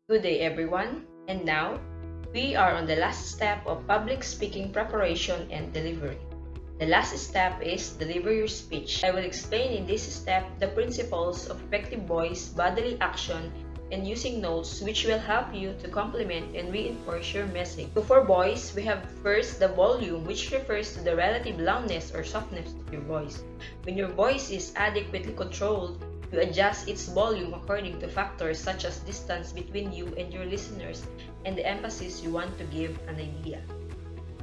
Good day, everyone. And now, we are on the last step of public speaking preparation and delivery. The last step is deliver your speech. I will explain in this step the principles of effective voice, bodily action, and using notes which will help you to complement and reinforce your message. So for voice, we have first the volume, which refers to the relative loudness or softness of your voice. When your voice is adequately controlled, you adjust its volume according to factors such as distance between you and your listeners and the emphasis you want to give an idea.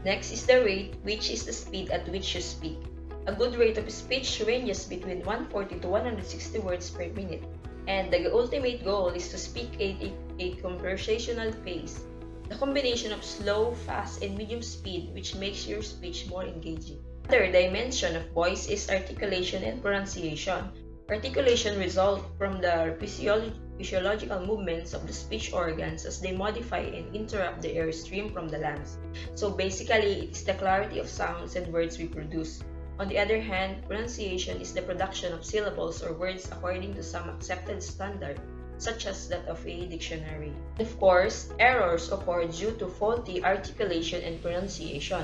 Next is the rate, which is the speed at which you speak. A good rate of speech ranges between 140 to 160 words per minute, and the ultimate goal is to speak at a conversational pace. The combination of slow, fast, and medium speed which makes your speech more engaging. Another dimension of voice is articulation and pronunciation. Articulation results from the physiological movements of the speech organs as they modify and interrupt the air stream from the lungs. So basically, it is the clarity of sounds and words we produce. On the other hand, pronunciation is the production of syllables or words according to some accepted standard, such as that of a dictionary. Of course, errors occur due to faulty articulation and pronunciation.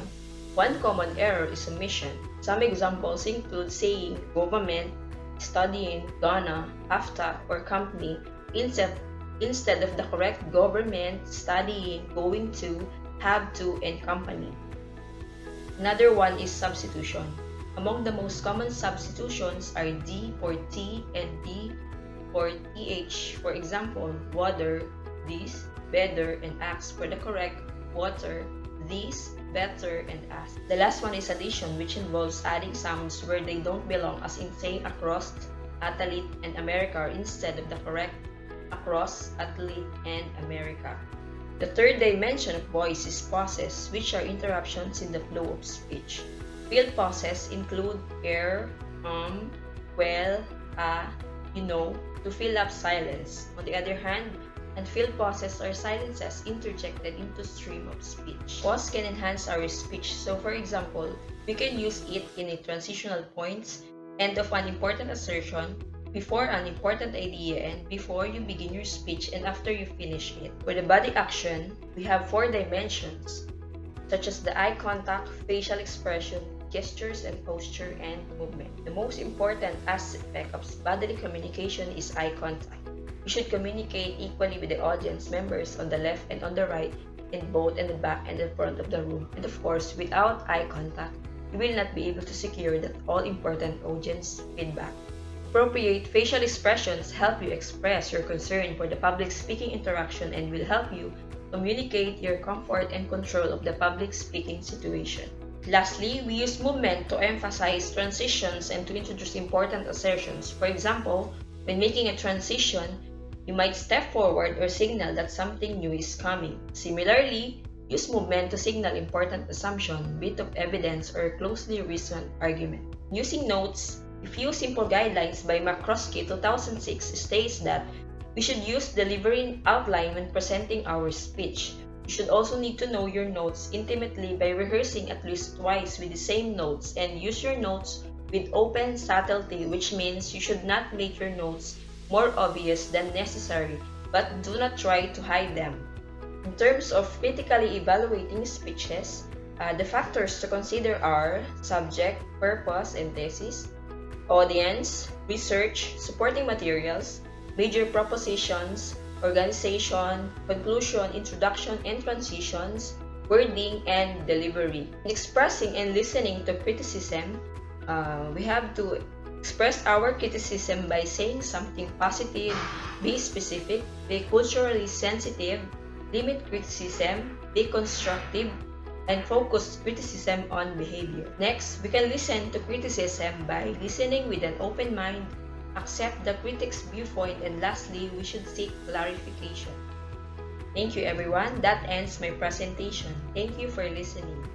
One common error is omission. Some examples include saying government, studying, gonna, after, or company instead of the correct government, studying, going to, have to, and company. Another one is substitution. Among the most common substitutions are D for T and D for TH. For example, water, this, better, and ask for the correct water, this, better, and ask. The last one is addition, which involves adding sounds where they don't belong, as in saying across, athlete, and America instead of the correct across, athlete, and America. The third dimension of voice is pauses, which are interruptions in the flow of speech. Field pauses include well, to fill up silence. On the other hand, unfilled pauses are silences interjected into stream of speech. Pause can enhance our speech. So for example, we can use it in a transitional points, end of an important assertion, before an important idea, and before you begin your speech and after you finish it. For the body action, we have 4 dimensions, such as the eye contact, facial expression, gestures, and posture and movement. The most important aspect of bodily communication is eye contact. You should communicate equally with the audience members on the left and on the right, in both in the back and the front of the room. And of course, without eye contact, you will not be able to secure that all-important audience feedback. Appropriate facial expressions help you express your concern for the public speaking interaction and will help you communicate your comfort and control of the public speaking situation. Lastly, we use movement to emphasize transitions and to introduce important assertions. For example, when making a transition, you might step forward or signal that something new is coming. Similarly, use movement to signal important assumption, bit of evidence, or closely reasoned argument. Using notes, a few simple guidelines by McCroskey 2006 states that we should use delivery outline when presenting our speech. You should also need to know your notes intimately by rehearsing at least twice with the same notes, and use your notes with open subtlety, which means you should not make your notes more obvious than necessary, but do not try to hide them. In terms of critically evaluating speeches, the factors to consider are subject, purpose, and thesis, audience, research, supporting materials, major propositions, organization, conclusion, introduction, and transitions, wording, and delivery. In expressing and listening to criticism, we have to express our criticism by saying something positive, be specific, be culturally sensitive, limit criticism, be constructive, and focus criticism on behavior. Next, we can listen to criticism by listening with an open mind, accept the critic's viewpoint, and lastly, we should seek clarification. Thank you everyone. That ends my presentation. Thank you for listening.